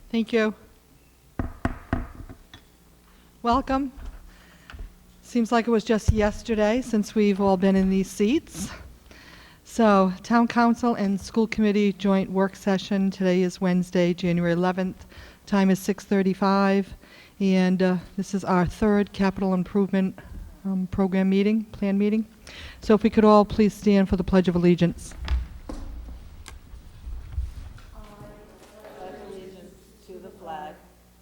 Thank you. Welcome. Seems like it was just yesterday since we've all been in these seats. So, Town Council and School Committee joint work session. Today is Wednesday, January 11th. Time is 6:35, and this is our third capital improvement program meeting, plan meeting. So if we could all please stand for the Pledge of Allegiance. To the flag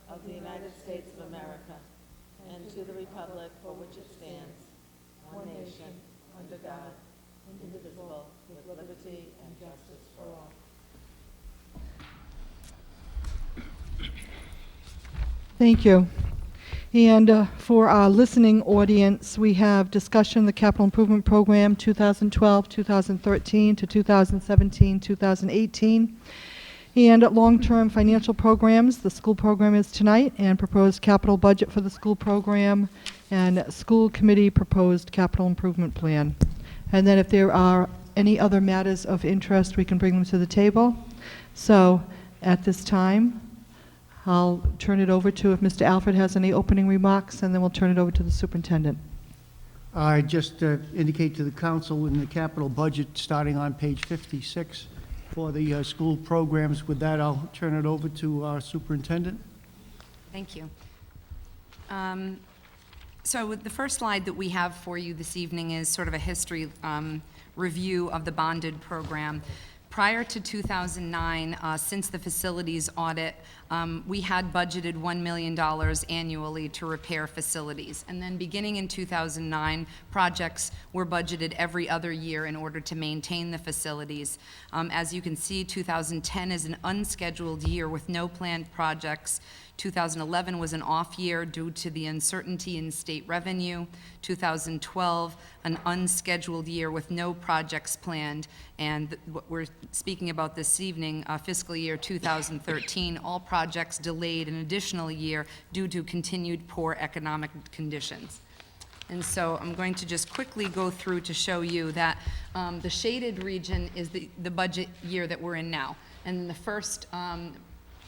of the United States of America and to the republic for which it stands, one nation, under God, indivisible, with liberty and justice for all. Thank you. And for our listening audience, we have discussion of the Capital Improvement Program 2012, 2013 to 2017, 2018. And long-term financial programs, the school program is tonight, and proposed capital budget for the school program, and school committee proposed capital improvement plan. And then if there are any other matters of interest, we can bring them to the table. So at this time, I'll turn it over to if Mr. Alfred has any opening remarks, and then we'll turn it over to the superintendent. I just indicate to the council in the capital budget starting on page 56 for the school programs. With that, I'll turn it over to our superintendent. Thank you. So the first slide that we have for you this evening is sort of a history review of the bonded program. Prior to 2009, since the facilities audit, we had budgeted $1 million annually to repair facilities. And then beginning in 2009, projects were budgeted every other year in order to maintain the facilities. As you can see, 2010 is an unscheduled year with no planned projects. 2011 was an off year due to the uncertainty in state revenue. 2012, an unscheduled year with no projects planned. And what we're speaking about this evening, fiscal year 2013, all projects delayed an additional year due to continued poor economic conditions. And so I'm going to just quickly go through to show you that the shaded region is the budget year that we're in now. And the first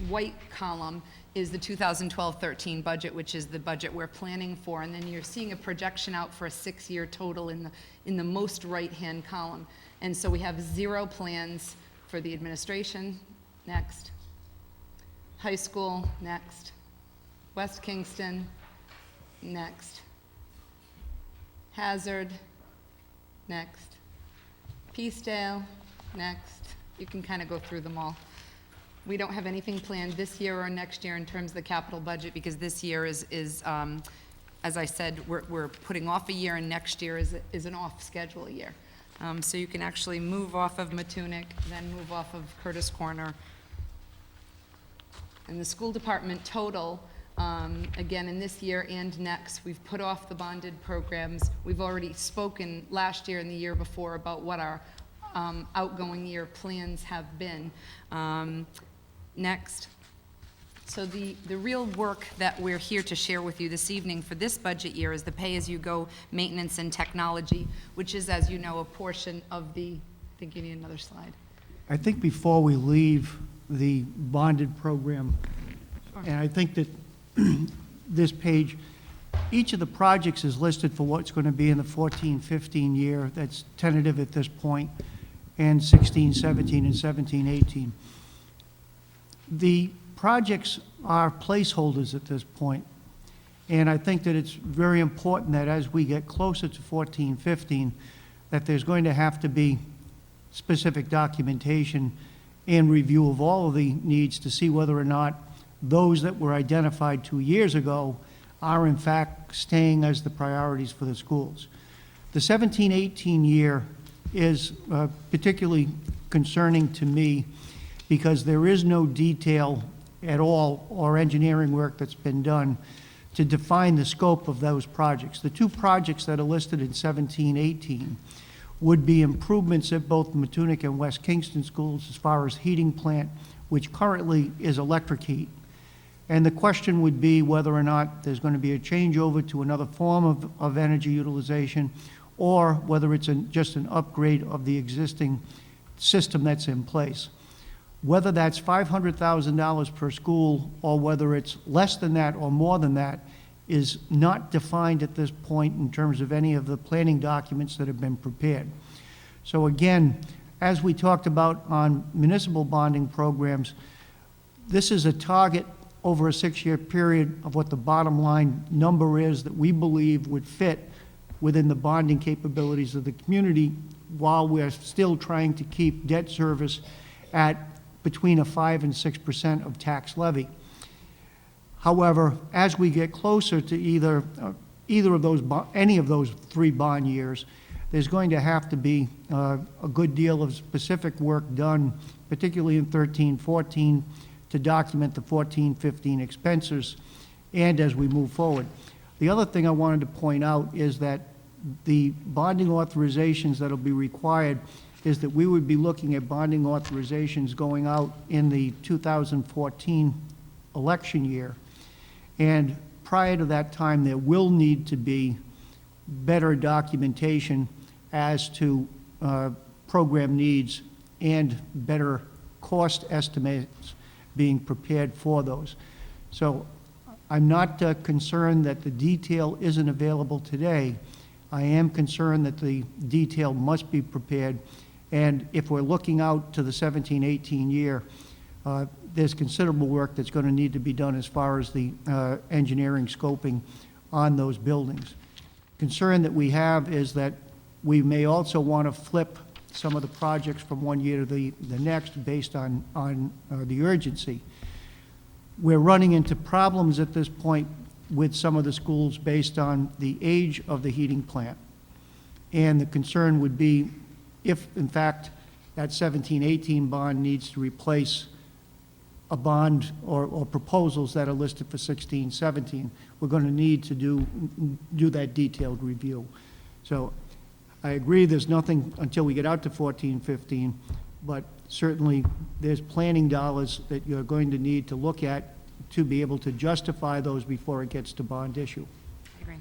white column is the 2012-13 budget, which is the budget we're planning for. And then you're seeing a projection out for a 6-year total in the most right-hand column. And so we have 0 plans for the administration, next. High school, next. West Kingston, next. Hazard, next. Peacedale, next. You can kind of go through them all. We don't have anything planned this year or next year in terms of the capital budget, because this year is as I said, we're putting off a year, and next year is an off-schedule year. So you can actually move off of Matunic, then move off of Curtis Corner. And the school department total, again, in this year and next, we've put off the bonded programs. We've already spoken last year and the year before about what our outgoing year plans have been. Next. So the real work that we're here to share with you this evening for this budget year is the pay-as-you-go maintenance and technology, which is, as you know, a portion of the, I think you need another slide. I think before we leave the bonded program, and I think that this page, each of the projects is listed for what's going to be in the 14-15 year. That's tentative at this point, and 16-17 and 17-18. The projects are placeholders at this point, and I think that it's very important that as we get closer to 14-15, that there's going to have to be specific documentation and review of all of the needs to see whether or not those that were identified 2 years ago are in fact staying as the priorities for the schools. The 17-18 year is particularly concerning to me because there is no detail at all or engineering work that's been done to define the scope of those projects. The 2 projects that are listed in 17-18 would be improvements at both Matunic and West Kingston schools as far as heating plant, which currently is electric heat. And the question would be whether or not there's going to be a changeover to another form of energy utilization, or whether it's just an upgrade of the existing system that's in place. Whether that's $500,000 per school, or whether it's less than that or more than that, is not defined at this point in terms of any of the planning documents that have been prepared. So again, as we talked about on municipal bonding programs, this is a target over a 6-year period of what the bottom line number is that we believe would fit within the bonding capabilities of the community, while we're still trying to keep debt service at between a 5% and 6% of tax levy. However, as we get closer to either of those, any of those 3 bond years, there's going to have to be a good deal of specific work done, particularly in 13-14, to document the 14-15 expenses, and as we move forward. The other thing I wanted to point out is that the bonding authorizations that will be required is that we would be looking at bonding authorizations going out in the 2014 election year. And prior to that time, there will need to be better documentation as to program needs and better cost estimates being prepared for those. So I'm not concerned that the detail isn't available today. I am concerned that the detail must be prepared, and if we're looking out to the 17-18 year, there's considerable work that's going to need to be done as far as the engineering scoping on those buildings. Concern that we have is that we may also want to flip some of the projects from one year to the next based on the urgency. We're running into problems at this point with some of the schools based on the age of the heating plant. And the concern would be if, in fact, that 17-18 bond needs to replace a bond or proposals that are listed for 16-17, we're going to need to do that detailed review. So I agree there's nothing until we get out to 14-15, but certainly there's planning dollars that you're going to need to look at to be able to justify those before it gets to bond issue. I agree.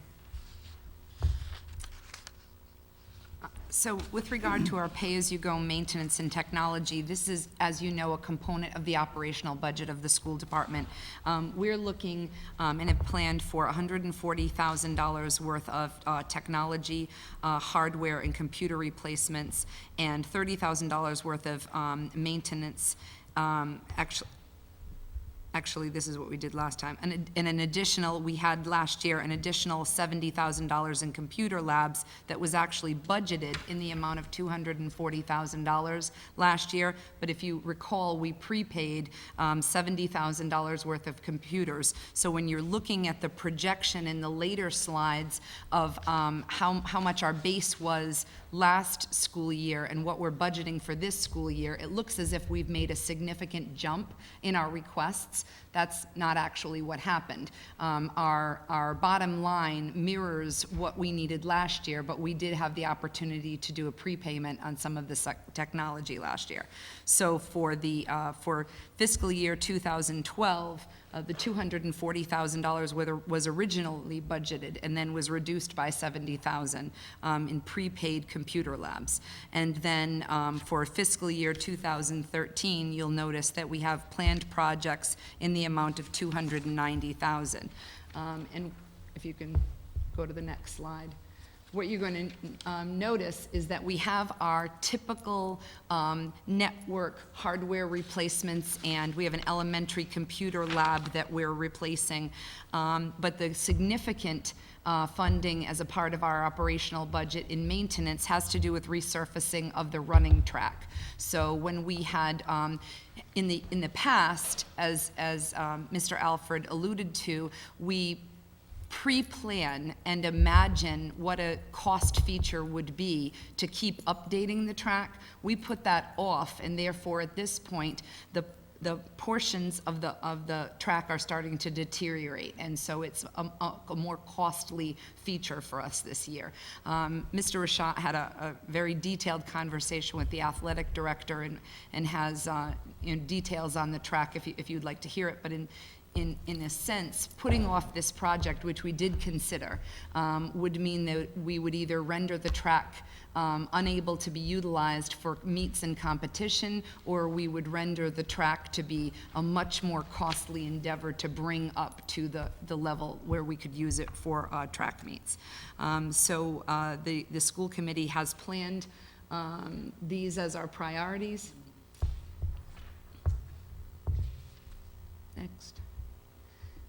So with regard to our pay-as-you-go maintenance and technology, this is, as you know, a component of the operational budget of the school department. We're looking and have planned for $140,000 worth of technology, hardware, and computer replacements, and $30,000 worth of maintenance. Actually, this is what we did last time. And an additional, we had last year an additional $70,000 in computer labs that was actually budgeted in the amount of $240,000 last year. But if you recall, we prepaid $70,000 worth of computers. So when you're looking at the projection in the later slides of how much our base was last school year and what we're budgeting for this school year, it looks as if we've made a significant jump in our requests. That's not actually what happened. Our bottom line mirrors what we needed last year, but we did have the opportunity to do a prepayment on some of the technology last year. So for fiscal year 2012, the $240,000 was originally budgeted and then was reduced by $70,000 in prepaid computer labs. And then for fiscal year 2013, you'll notice that we have planned projects in the amount of $290,000. And if you can go to the next slide. What you're going to notice is that we have our typical network hardware replacements, and we have an elementary computer lab that we're replacing. But the significant funding as a part of our operational budget in maintenance has to do with resurfacing of the running track. So when we had in the past, as Mr. Alfred alluded to, we pre-plan and imagine what a cost feature would be to keep updating the track. We put that off, and therefore at this point the portions of the track are starting to deteriorate, and so it's a more costly feature for us this year. Mr. Rashat had a very detailed conversation with the athletic director and has details on the track if you'd like to hear it. But in a sense, putting off this project, which we did consider, would mean that we would either render the track unable to be utilized for meets and competition, or we would render the track to be a much more costly endeavor to bring up to the level where we could use it for track meets. So the school committee has planned these as our priorities. Next.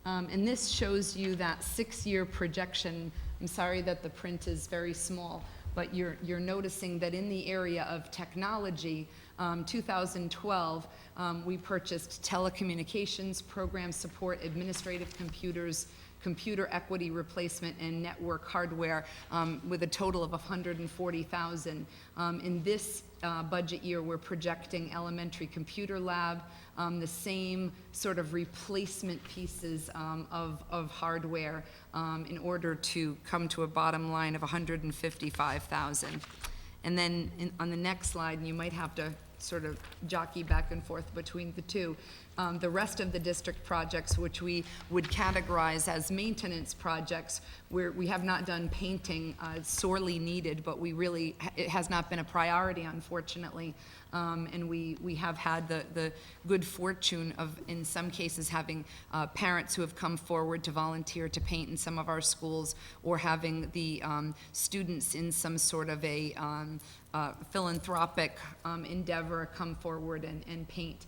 And this shows you that 6-year projection. I'm sorry that the print is very small, but you're noticing that in the area of technology, 2012, we purchased telecommunications, program support, administrative computers, computer equity replacement, and network hardware with a total of $140,000. In this budget year, we're projecting elementary computer lab, the same sort of replacement pieces of hardware in order to come to a bottom line of $155,000. And then on the next slide, and you might have to sort of jockey back and forth between the two, the rest of the district projects, which we would categorize as maintenance projects, where we have not done painting, sorely needed, but it has not been a priority, unfortunately. And we have had the good fortune of, in some cases, having parents who have come forward to volunteer to paint in some of our schools, or having the students in some sort of a philanthropic endeavor come forward and paint.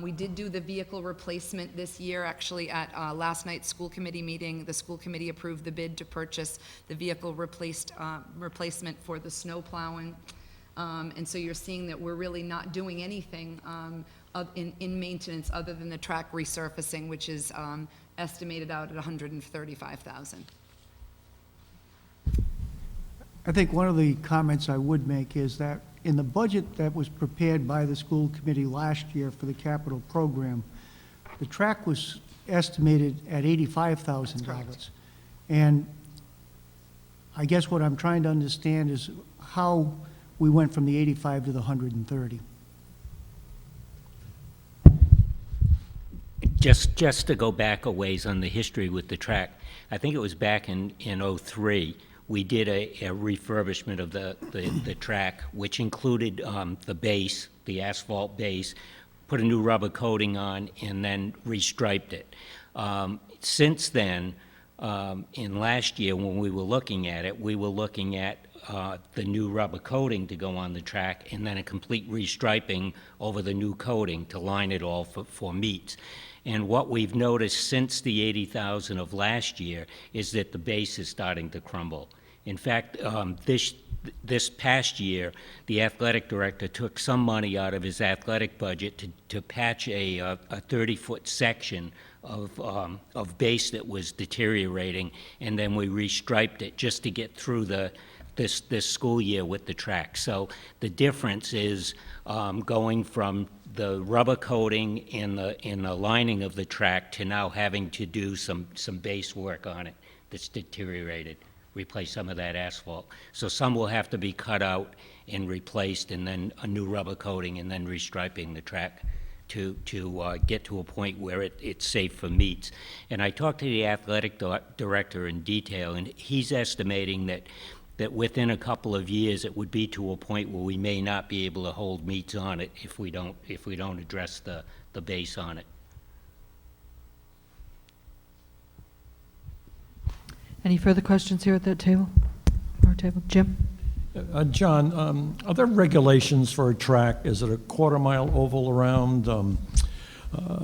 We did do the vehicle replacement this year. Actually, at last night's school committee meeting, the school committee approved the bid to purchase the vehicle replacement for the snow plowing. And so you're seeing that we're really not doing anything in maintenance other than the track resurfacing, which is estimated out at $135,000. I think one of the comments I would make is that in the budget that was prepared by the school committee last year for the capital program, the track was estimated at $85,000. And I guess what I'm trying to understand is how we went from the 85 to the 130. Just to go back a ways on the history with the track, I think it was back in '03, we did a refurbishment of the track, which included the base, the asphalt base, put a new rubber coating on, and then restriped it. Since then, in last year when we were looking at it, we were looking at the new rubber coating to go on the track, and then a complete restriping over the new coating to line it all for meets. And what we've noticed since the 80,000 of last year is that the base is starting to crumble. In fact, this past year, the athletic director took some money out of his athletic budget to patch a 30-foot section of base that was deteriorating, and then we restriped it just to get through this school year with the track. So the difference is going from the rubber coating in the lining of the track to now having to do some base work on it that's deteriorated, replace some of that asphalt. So some will have to be cut out and replaced, and then a new rubber coating, and then restriping the track to get to a point where it's safe for meets. And I talked to the athletic director in detail, and he's estimating that within a couple of years it would be to a point where we may not be able to hold meets on it if we don't address the base on it. Any further questions here at that table? Our table. Jim? John, are there regulations for a track? Is it a quarter-mile oval around? How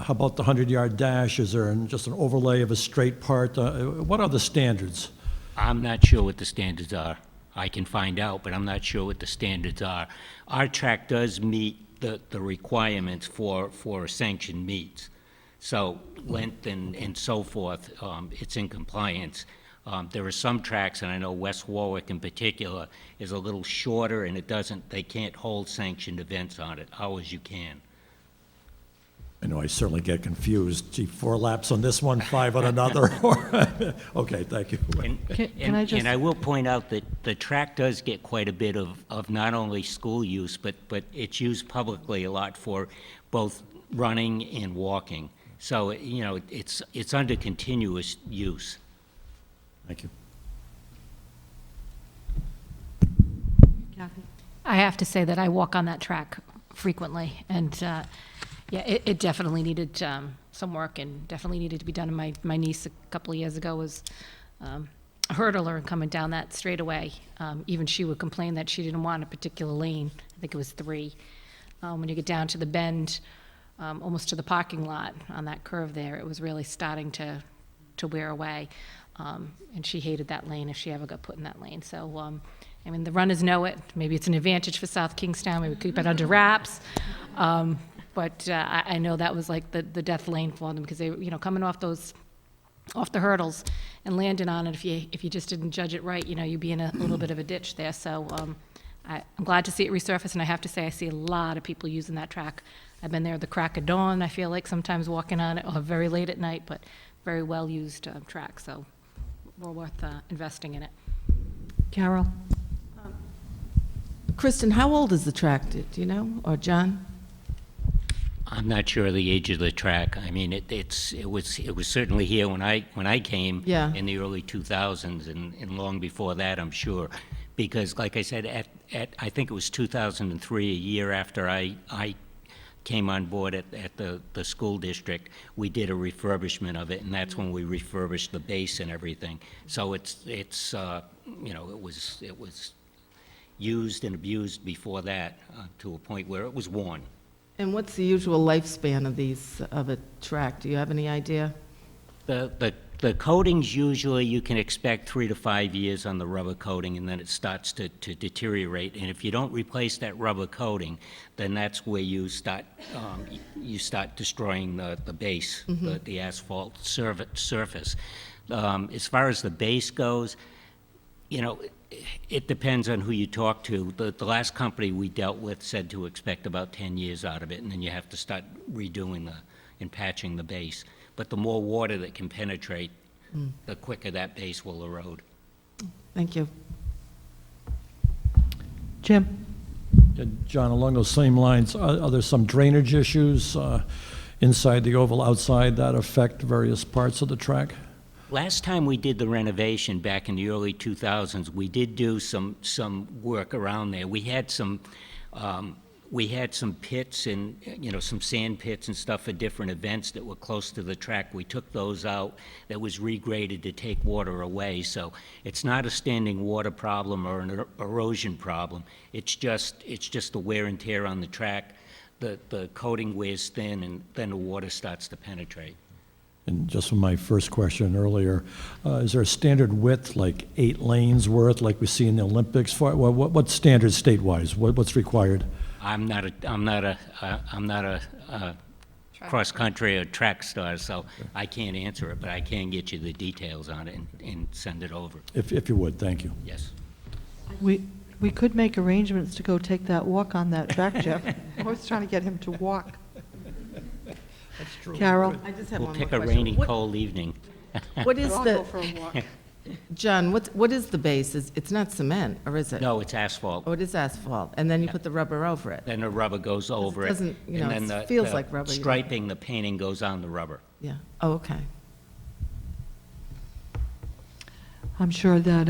about the 100-yard dash? Is there just an overlay of a straight part? What are the standards? I'm not sure what the standards are. I can find out, but I'm not sure what the standards are. Our track does meet the requirements for sanctioned meets. So length and so forth, it's in compliance. There are some tracks, and I know West Warwick in particular is a little shorter, and they can't hold sanctioned events on it. Ours you can. I know I certainly get confused. Gee, 4 laps on this one, 5 on another. Okay, thank you. And I will point out that the track does get quite a bit of not only school use, but it's used publicly a lot for both running and walking. So, it's under continuous use. Thank you. Kathy? I have to say that I walk on that track frequently, and yeah, it definitely needed some work and definitely needed to be done. And my niece a couple of years ago was a hurdler and coming down that straightaway. Even she would complain that she didn't want a particular lane. I think it was 3. When you get down to the bend, almost to the parking lot on that curve there, it was really starting to wear away. And she hated that lane if she ever got put in that lane. So, I mean, the runners know it. Maybe it's an advantage for South Kingstown. Maybe we keep it under wraps. But I know that was like the death lane for them because they, coming off the hurdles and landing on it. If you just didn't judge it right, you'd be in a little bit of a ditch there. So I'm glad to see it resurface, and I have to say I see a lot of people using that track. I've been there at the crack of dawn. I feel like sometimes walking on it, or very late at night, but very well used track. So we're worth investing in it. Carol? Kristen, how old is the track, do you know, or John? I'm not sure of the age of the track. I mean, it was certainly here when I came Yeah. in the early 2000s, and long before that, I'm sure, because like I said, I think it was 2003, a year after I came on board at the school district, we did a refurbishment of it, and that's when we refurbished the base and everything. So it was used and abused before that to a point where it was worn. And what's the usual lifespan of a track? Do you have any idea? The coatings, usually you can expect 3 to 5 years on the rubber coating, and then it starts to deteriorate. And if you don't replace that rubber coating, then that's where you start destroying the base, the asphalt surface. As far as the base goes, it depends on who you talk to. The last company we dealt with said to expect about 10 years out of it, and then you have to start redoing and patching the base. But the more water that can penetrate, the quicker that base will erode. Thank you. Jim? Yeah, John, along those same lines, are there some drainage issues inside the oval, outside, that affect various parts of the track? Last time we did the renovation back in the early 2000s, we did do some work around there. We had some pits and, some sand pits and stuff for different events that were close to the track. We took those out. That was regraded to take water away. So it's not a standing water problem or an erosion problem. It's just the wear and tear on the track. The coating wears thin, and then the water starts to penetrate. And just from my first question earlier, is there a standard width, like 8 lanes worth, like we see in the Olympics? What's standard state-wise? What's required? I'm not a cross-country or track star, so I can't answer it, but I can get you the details on it and send it over. If you would, thank you. Yes. We could make arrangements to go take that walk on that track, Jeff. I was trying to get him to walk. That's true. Carol? I just have We'll one more pick a question. rainy, cold evening. What is I'll go the, for a walk. John, what is the base? It's not cement, or is it? No, it's asphalt. Oh, it is asphalt, and then you put the rubber over it? Then the rubber goes over it. doesn't, and then it the- feels the like rubber. striping, the painting goes on the rubber. Yeah, oh, okay. I'm sure that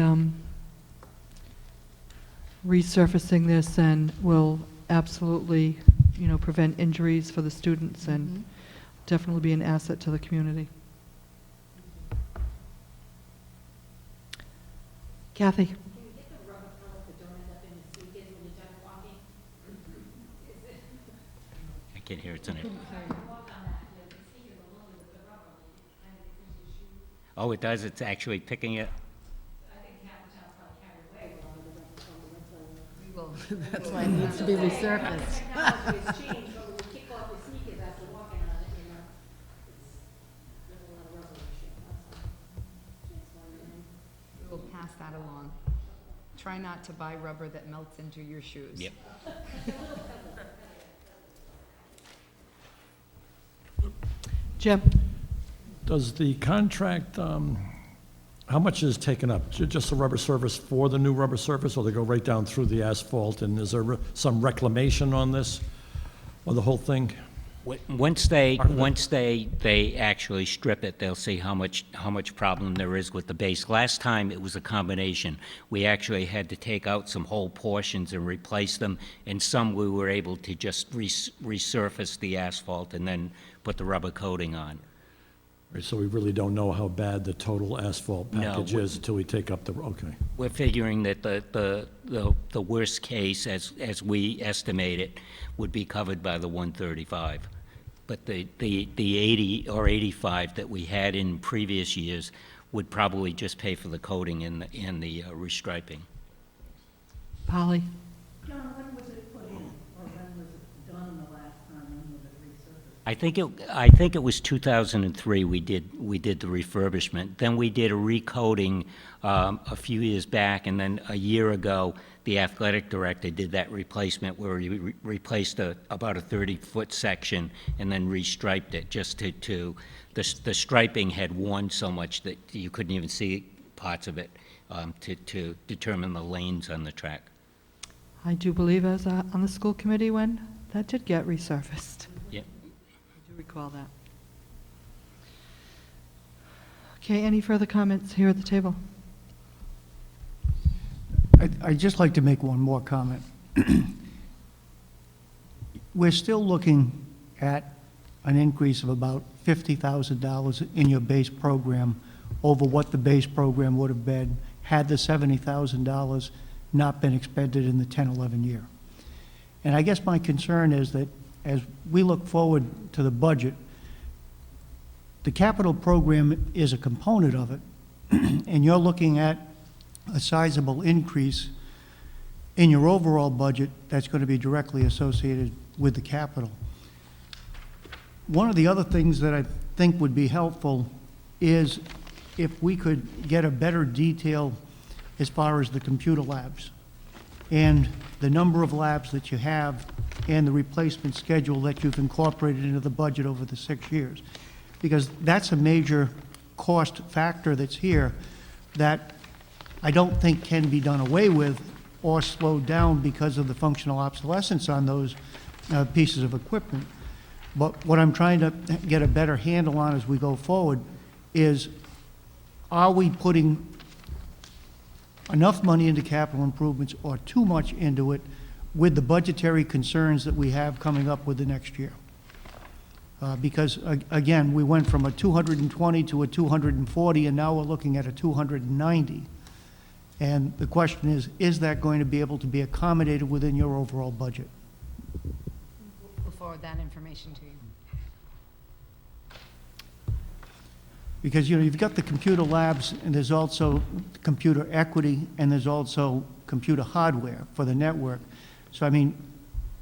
resurfacing this and will absolutely, prevent injuries for the students and definitely be an asset to the community. Kathy? I can't hear it tonight. Oh, it does? It's actually picking it? That's why it needs to be resurfaced. We'll pass that along. Try not to buy rubber that melts into your shoes. Yep. Jim? Does the contract, how much is taken up? Just the rubber surface for the new rubber surface, or they go right down through the asphalt? And is there some reclamation on this, or the whole thing? Once they actually strip it, they'll see how much problem there is with the base. Last time, it was a combination. We actually had to take out some whole portions and replace them, and some we were able to just resurface the asphalt and then put the rubber coating on. Right, so we really don't know how bad the total asphalt No, package is until we take up the, okay. We're figuring that the worst case, as we estimate it, would be covered by the 135. But the 80 or 85 that we had in previous years would probably just pay for the coating and the restriping. Polly? John, when was it put in, or when was it done the last time, when was it resurfaced? I think it was 2003 we did the refurbishment. Then we did a recoating a few years back, and then a year ago, the athletic director did that replacement where he replaced about a 30-foot section and then restriped it just the striping had worn so much that you couldn't even see parts of it to determine the lanes on the track. I do believe I was on the school committee when that did get resurfaced. Yep. I do recall that. Okay, any further comments here at the table? I'd just like to make one more comment. We're still looking at an increase of about $50,000 in your base program over what the base program would have been had the $70,000 not been expended in the 10-11 year. And I guess my concern is that as we look forward to the budget, the capital program is a component of it, and you're looking at a sizable increase in your overall budget that's going to be directly associated with the capital. One of the other things that I think would be helpful is if we could get a better detail as far as the computer labs and the number of labs that you have and the replacement schedule that you've incorporated into the budget over the 6 years. Because that's a major cost factor that's here that I don't think can be done away with or slowed down because of the functional obsolescence on those pieces of equipment. But what I'm trying to get a better handle on as we go forward is, are we putting enough money into capital improvements or too much into it with the budgetary concerns that we have coming up with the next year? Because, again, we went from a 220 to a 240, and now we're looking at a 290. And the question is that going to be able to be accommodated within your overall budget? We'll forward that information to you. Because, you know, you've got the computer labs, and there's also computer equity, and there's also computer hardware for the network. So, I mean,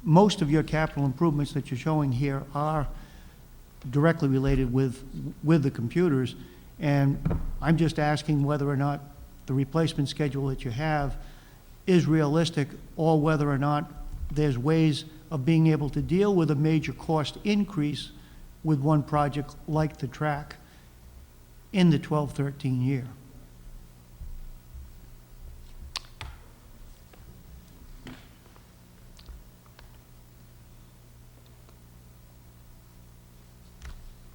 most of your capital improvements that you're showing here are directly related with the computers, and I'm just asking whether or not the replacement schedule that you have is realistic, or whether or not there's ways of being able to deal with a major cost increase with one project like the track in the 12-13 year.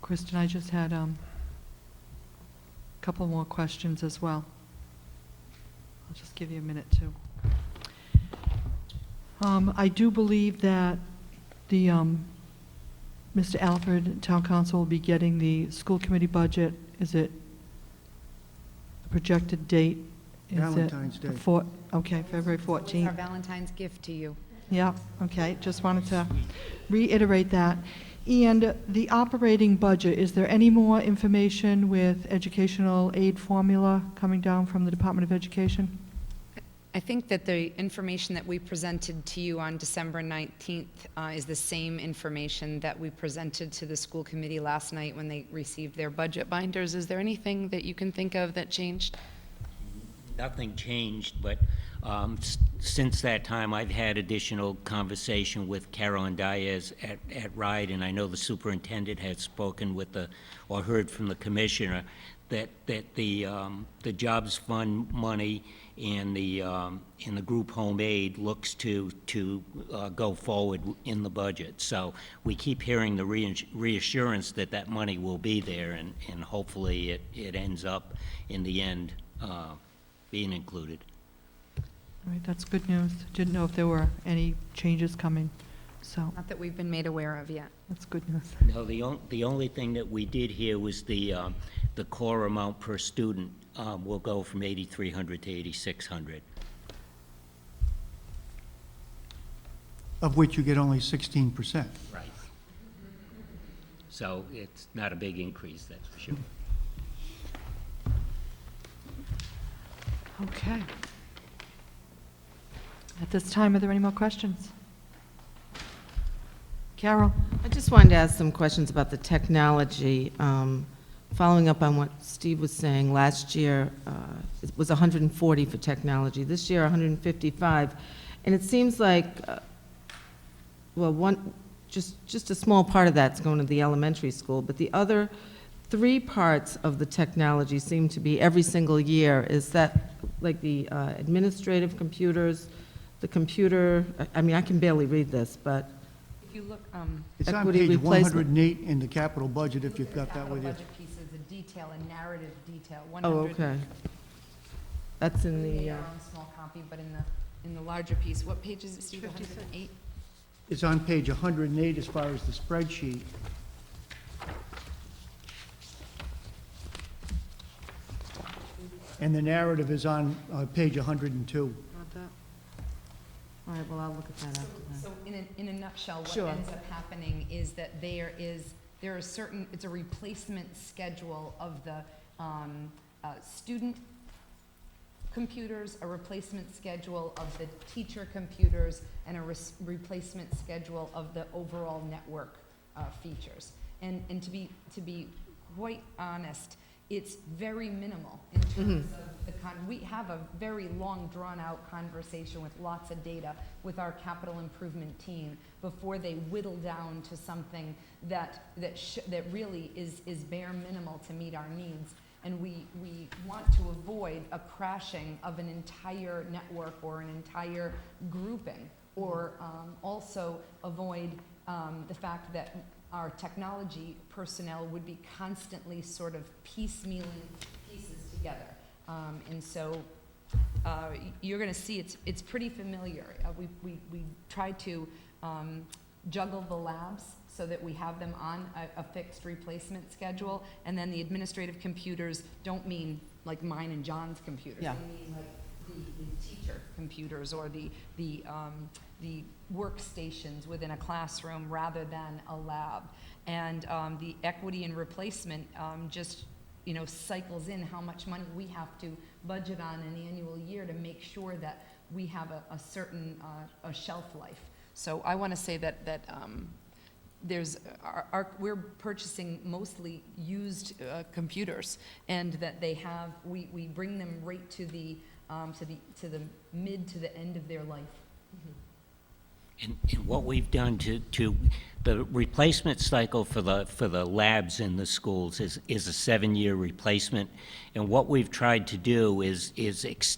Kristen, I just had a couple more questions as well. I'll just give you a minute to. I do believe that the Mr. Alford, Town Council, will be getting the school committee budget. Is it the projected date? Is Valentine's it Day. Okay, February 14th. Our Valentine's gift to you. Yeah, okay, just wanted to reiterate that. And the operating budget, is there any more information with educational aid formula coming down from the Department of Education? I think that the information that we presented to you on December 19th is the same information that we presented to the school committee last night when they received their budget binders. Is there anything that you can think of that changed? Nothing changed, but since that time, I've had additional conversation with Carolyn Diaz at RIDE, and I know the superintendent had spoken with or heard from the commissioner, that the Jobs Fund money and the group home aid looks to go forward in the budget. So we keep hearing the reassurance that that money will be there, and hopefully it ends up in the end being included. All right, that's good news. Didn't know if there were any changes coming, so Not that we've been made aware of yet. that's good news. No, the only thing that we did here was the core amount per student will go from 8,300 to 8,600. Of which you get only 16%. Right. So it's not a big increase, that's for sure. Okay. At this time, are there any more questions? Carol? I just wanted to ask some questions about the technology. Following up on what Steve was saying, last year it was 140 for technology. This year, 155. And it seems like, just a small part of that's going to the elementary school, but the other 3 parts of the technology seem to be every single year. Is that like the administrative computers, the computer, I mean, I can barely read this, but If you look, It's on Equity page replacement. 108 in the capital budget, if you've got that with you. budget pieces, a detail, a narrative detail, oh, 100. okay. That's in We made the, our own small copy, but in the larger piece, what page is it, Steve? 108? It's on page 108 as far as the spreadsheet. And the narrative is on page 102. all right, well, I'll look at that after that. So in a nutshell, what Sure. ends up happening is that there are certain, it's a replacement schedule of the student computers, a replacement schedule of the teacher computers, and a replacement schedule of the overall network features. And to be quite honest, it's very minimal in terms of we have a very long, drawn-out conversation with lots of data with our capital improvement team before they whittle down to something that really is bare minimal to meet our needs. And we want to avoid a crashing of an entire network or an entire grouping, or also avoid the fact that our technology personnel would be constantly sort of piecemealing pieces together. And so you're going to see it's pretty familiar. We try to juggle the labs so that we have them on a fixed replacement schedule, and then the administrative computers don't mean like mine and John's computers. Yeah. They mean like the teacher computers or the workstations within a classroom rather than a lab. And the equity and replacement just cycles in how much money we have to budget on an annual year to make sure that we have a certain a shelf life. So I want to say that we're purchasing mostly used computers, and that we bring them right to the mid to the end of their life. And what we've done to the replacement cycle for the labs in the schools is a 7-year replacement, and what we've tried to do is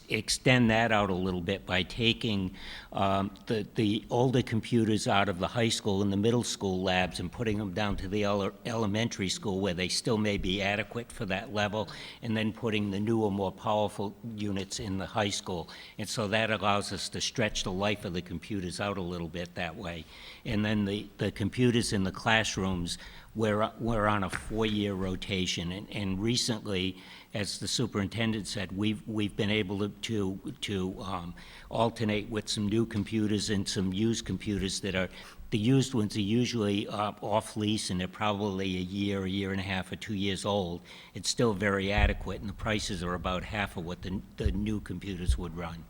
extend that out a little bit by taking the older computers out of the high school and the middle school labs and putting them down to the elementary school where they still may be adequate for that level, and then putting the newer, more powerful units in the high school. And so that allows us to stretch the life of the computers out a little bit that way. And then the computers in the classrooms, we're on a 4-year rotation. And recently, as the superintendent said, we've been able to alternate with some new computers and some used computers that are, the used ones are usually off lease, and they're probably a year and a half, or 2 years old. It's still very adequate, and the prices are about half of what the new computers would run.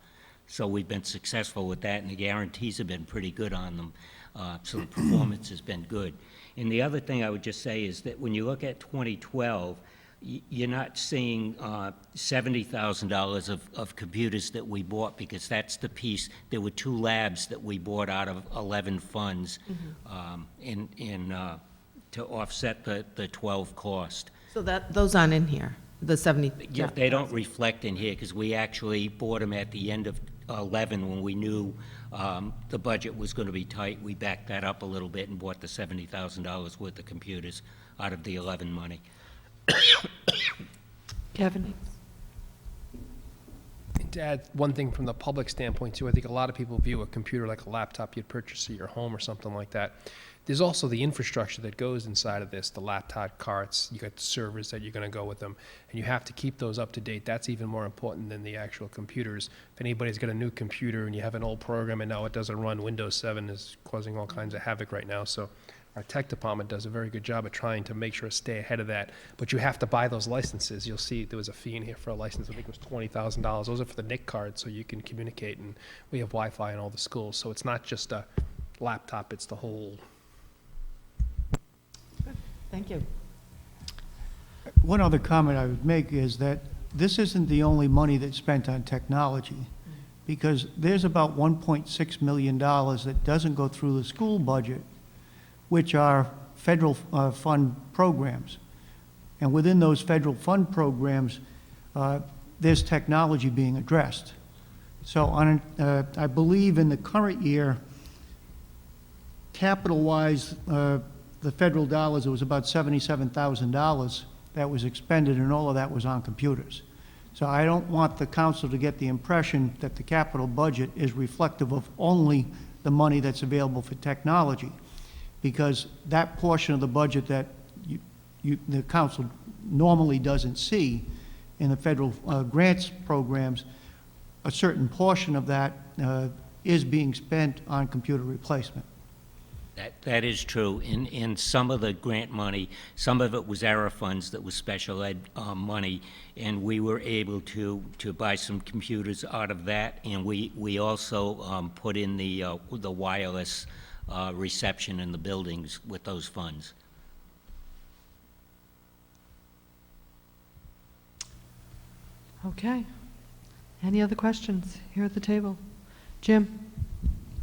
So we've been successful with that, and the guarantees have been pretty good on them. So the performance has been good. And the other thing I would just say is that when you look at 2012, you're not seeing $70,000 of computers that we bought, because that's the piece. There were 2 labs that we bought out of 11 funds to offset the 12 cost. So those aren't in here, the 70? Yeah, they don't reflect in here, because we actually bought them at the end of 11 when we knew the budget was going to be tight. We backed that up a little bit and bought the $70,000 worth of computers out of the 11 money. Kevin? To add one thing from the public standpoint too, I think a lot of people view a computer like a laptop you'd purchase at your home or something like that. There's also the infrastructure that goes inside of this, the laptop carts, you got the servers that you're gonna go with them, and you have to keep those up to date. That's even more important than the actual computers. If anybody's got a new computer and you have an old program and now it doesn't run, Windows 7 is causing all kinds of havoc right now. So our tech department does a very good job of trying to make sure to stay ahead of that. But you have to buy those licenses. You'll see there was a fee in here for a license. I think it was $20,000. Those are for the NIC card, so you can communicate. And we have Wi-Fi in all the schools, so it's not just a laptop; it's the whole. Thank you. One other comment I would make is that this isn't the only money that's spent on technology, because there's about $1.6 million that doesn't go through the school budget, which are federal fund programs. And within those federal fund programs, there's technology being addressed. So I believe in the current year, capital-wise, the federal dollars, it was about $77,000 that was expended, and all of that was on computers. So I don't want the council to get the impression that the capital budget is reflective of only the money that's available for technology, because that portion of the budget that the council normally doesn't see in the federal grants programs, a certain portion of that is being spent on computer replacement. That is true. In some of the grant money, some of it was ARA funds that was special ed money, and we were able to buy some computers out of that, and we also put in the wireless reception in the buildings with those funds. Okay. Any other questions here at the table? Jim?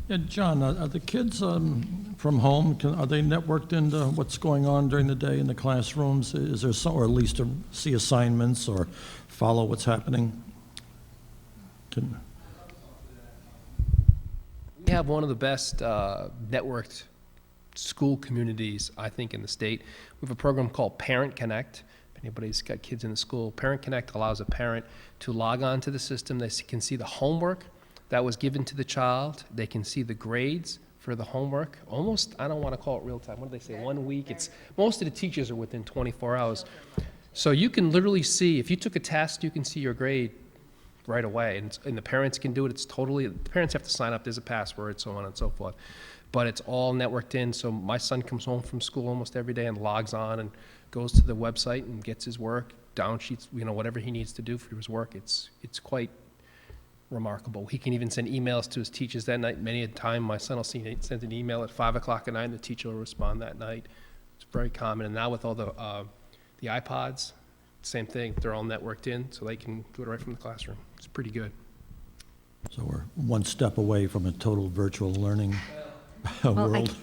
Yeah, John, are the kids from home, are they networked into what's going on during the day in the classrooms? Is there some, or at least to see assignments or follow what's happening? We have one of the best networked school communities, I think, in the state. We have a program called Parent Connect. If anybody's got kids in the school, Parent Connect allows a parent to log on to the system. They can see the homework that was given to the child. They can see the grades for the homework. Almost, I don't want to call it real time. What do they say? 1 week. It's most of the teachers are within 24 hours. So you can literally see, if you took a test, you can see your grade right away. And the parents can do it. It's totally, the parents have to sign up. There's a password, so on and so forth. But it's all networked in. So my son comes home from school almost every day and logs on and goes to the website and gets his work, down sheets, whatever he needs to do for his work. It's quite remarkable. He can even send emails to his teachers that night. Many a time my son will send an email at 5 o'clock at night and the teacher will respond that night. It's very common. And now with all the iPods, same thing. They're all networked in, so they can do it right from the classroom. It's pretty good. So we're one step away from a total virtual learning Well, world.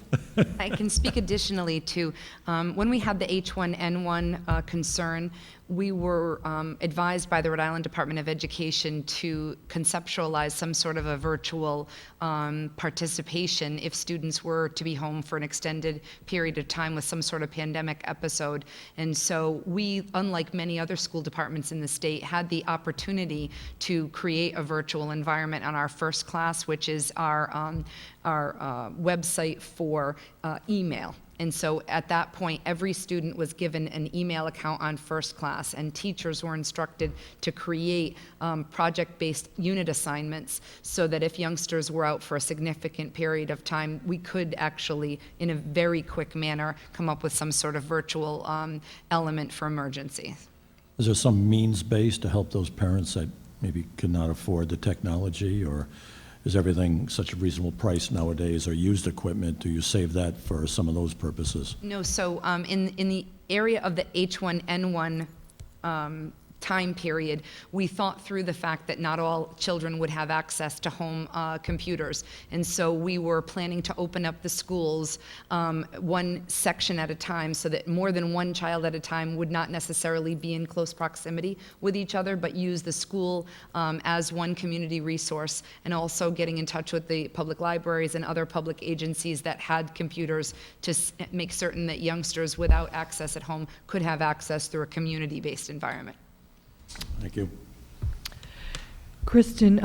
I can speak additionally to, when we had the H1N1 concern, we were advised by the Rhode Island Department of Education to conceptualize some sort of a virtual participation if students were to be home for an extended period of time with some sort of pandemic episode. And so we, unlike many other school departments in the state, had the opportunity to create a virtual environment on our First Class, which is our website for email. And so at that point, every student was given an email account on First Class, and teachers were instructed to create project-based unit assignments so that if youngsters were out for a significant period of time, we could actually, in a very quick manner, come up with some sort of virtual element for emergencies. Is there some means-based to help those parents that maybe cannot afford the technology, or is everything such a reasonable price nowadays, or used equipment? Do you save that for some of those purposes? No, so in the area of the H1N1 time period, we thought through the fact that not all children would have access to home computers. And so we were planning to open up the schools one section at a time so that more than one child at a time would not necessarily be in close proximity with each other, but use the school as one community resource, and also getting in touch with the public libraries and other public agencies that had computers to make certain that youngsters without access at home could have access through a community-based environment. Thank you. Kristen,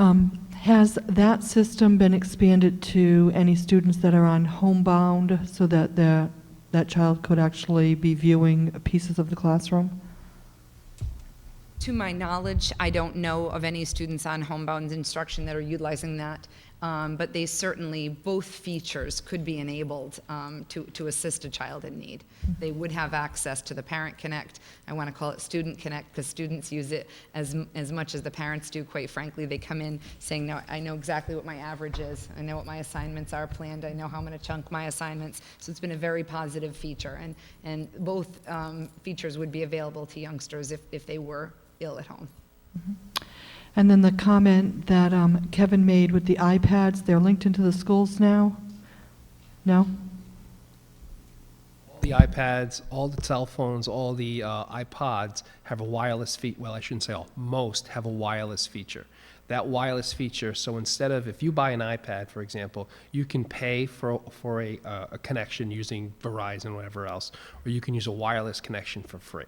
has that system been expanded to any students that are on homebound so that that child could actually be viewing pieces of the classroom? To my knowledge, I don't know of any students on homebound instruction that are utilizing that, but they certainly, both features could be enabled to assist a child in need. They would have access to the Parent Connect. I want to call it Student Connect because students use it as much as the parents do, quite frankly. They come in saying, no, I know exactly what my average is. I know what my assignments are planned. I know how I'm going to chunk my assignments. So it's been a very positive feature. And both features would be available to youngsters if they were ill at home. And then the comment that Kevin made with the iPads, they're linked into the schools now? No? The iPads, all the cell phones, all the iPods have a wireless feature. Well, I shouldn't say all. Most have a wireless feature. That wireless feature, so instead of, if you buy an iPad, for example, you can pay for a connection using Verizon or whatever else, or you can use a wireless connection for free.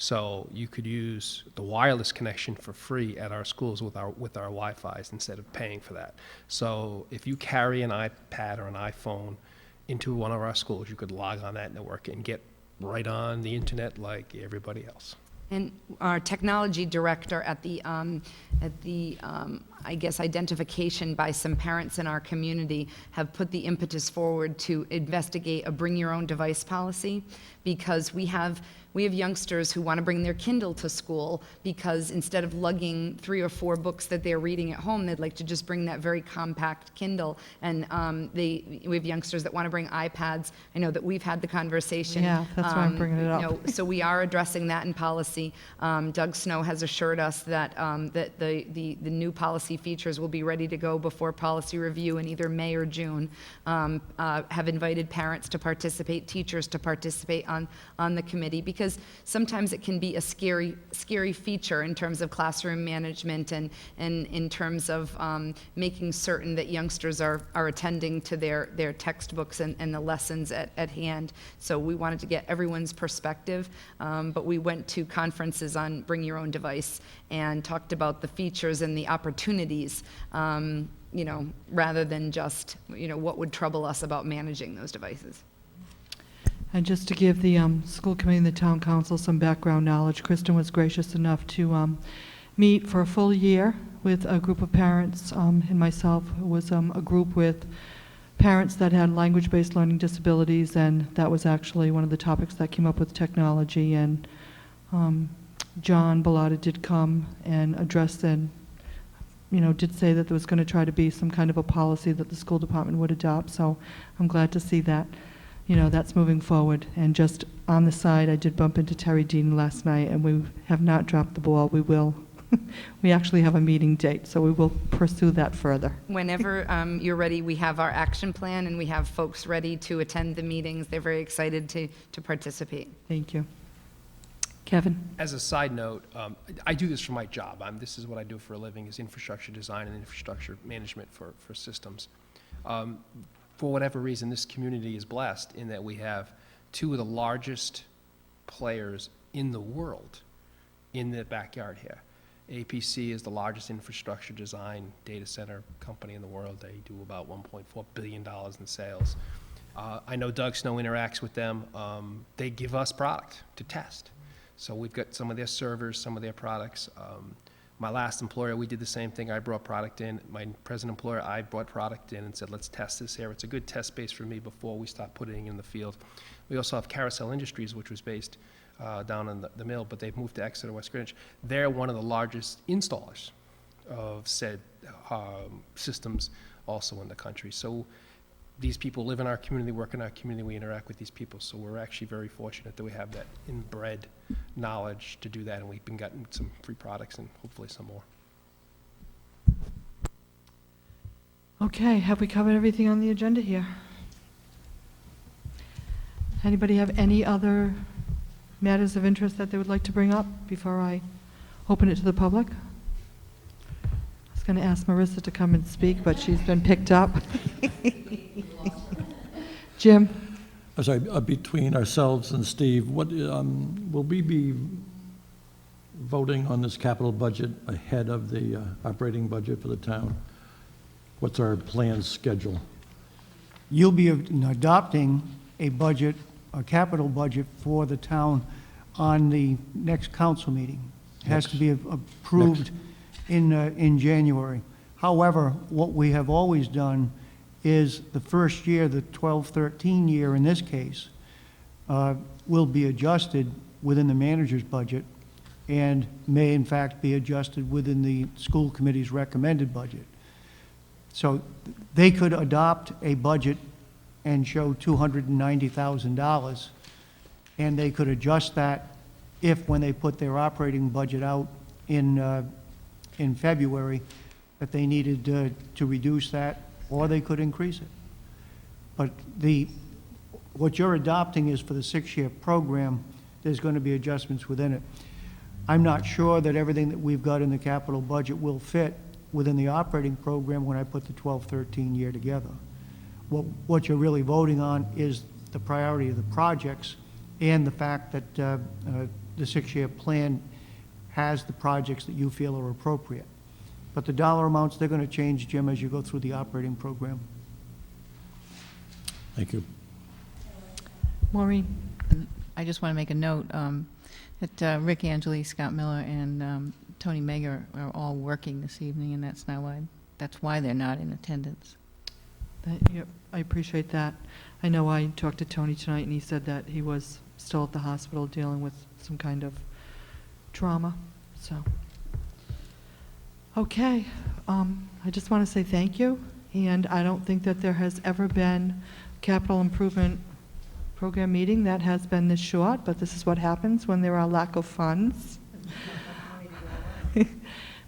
So you could use the wireless connection for free at our schools with our Wi-Fi's instead of paying for that. So if you carry an iPad or an iPhone into one of our schools, you could log on that network and get right on the internet like everybody else. And our technology director at the I guess, identification by some parents in our community have put the impetus forward to investigate a bring your own device policy, because we have youngsters who want to bring their Kindle to school because instead of lugging 3 or 4 books that they're reading at home, they'd like to just bring that very compact Kindle. And we have youngsters that want to bring iPads. I know that we've had the conversation. Yeah, that's why I'm bringing it up. So we are addressing that in policy. Doug Snow has assured us that that the new policy features will be ready to go before policy review in either May or June. Have invited parents to participate, teachers to participate on the committee, because sometimes it can be a scary feature in terms of classroom management and in terms of making certain that youngsters are attending to their textbooks and the lessons at hand. So we wanted to get everyone's perspective, but we went to conferences on Bring Your Own Device and talked about the features and the opportunities, rather than just, what would trouble us about managing those devices. And just to give the school committee and the town council some background knowledge, Kristen was gracious enough to meet for a full year with a group of parents and myself. It was a group with parents that had language-based learning disabilities, and that was actually one of the topics that came up with technology. And John Bellotta did come and address and did say that there was going to try to be some kind of a policy that the school department would adopt. So I'm glad to see that that's moving forward. And just on the side, I did bump into Terry Dean last night, and we have not dropped the ball. We will. We actually have a meeting date, so we will pursue that further. Whenever you're ready, we have our action plan, and we have folks ready to attend the meetings. They're very excited to participate. Thank you. Kevin? As a side note, I do this for my job. This is what I do for a living, is infrastructure design and infrastructure management for systems. For whatever reason, this community is blessed in that we have 2 of the largest players in the world in the backyard here. APC is the largest infrastructure design data center company in the world. They do about $1.4 billion in sales. I know Doug Snow interacts with them. They give us product to test. So we've got some of their servers, some of their products. My last employer, we did the same thing. I brought product in. My present employer, I brought product in and said, let's test this here. It's a good test base for me before we start putting it in the field. We also have Carousel Industries, which was based down in the mill, but they've moved to Exeter, West Greenwich. They're one of the largest installers of said systems also in the country. So these people live in our community, work in our community, we interact with these people. So we're actually very fortunate that we have that inbred knowledge to do that, and we've been getting some free products and hopefully some more. Okay, have we covered everything on the agenda here? Anybody have any other matters of interest that they would like to bring up before I open it to the public? I was going to ask Marissa to come and speak, but she's been picked up. Jim? I'm sorry, between ourselves and Steve, what, will we be voting on this capital budget ahead of the operating budget for the town? What's our planned schedule? You'll be adopting a budget, a capital budget for the town on the next council meeting. It has to be approved in January. However, what we have always done is the first year, the 12-13 year in this case, will be adjusted within the manager's budget and may in fact be adjusted within the school committee's recommended budget. So they could adopt a budget and show $290,000, and they could adjust that if, when they put their operating budget out in February, that they needed to reduce that, or they could increase it. But what you're adopting is for the 6-year program. There's going to be adjustments within it. I'm not sure that everything that we've got in the capital budget will fit within the operating program when I put the 12-13 year together. What you're really voting on is the priority of the projects and the fact that the 6-year plan has the projects that you feel are appropriate. But the dollar amounts, they're going to change, Jim, as you go through the operating program. Thank you. Maureen? I just want to make a note that Rick Angeli, Scott Miller, and Tony Mega are all working this evening, and that's why they're not in attendance. Yep, I appreciate that. I know I talked to Tony tonight, and he said that he was still at the hospital dealing with some kind of trauma, so. Okay, I just want to say thank you, and I don't think that there has ever been capital improvement program meeting that has been this short, but this is what happens when there are lack of funds.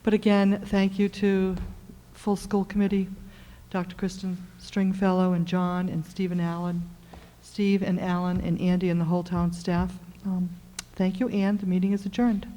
But again, thank you to full school committee, Dr. Kristen Stringfellow and John and Steve and Alan and Andy and the whole town staff. Thank you, and the meeting is adjourned.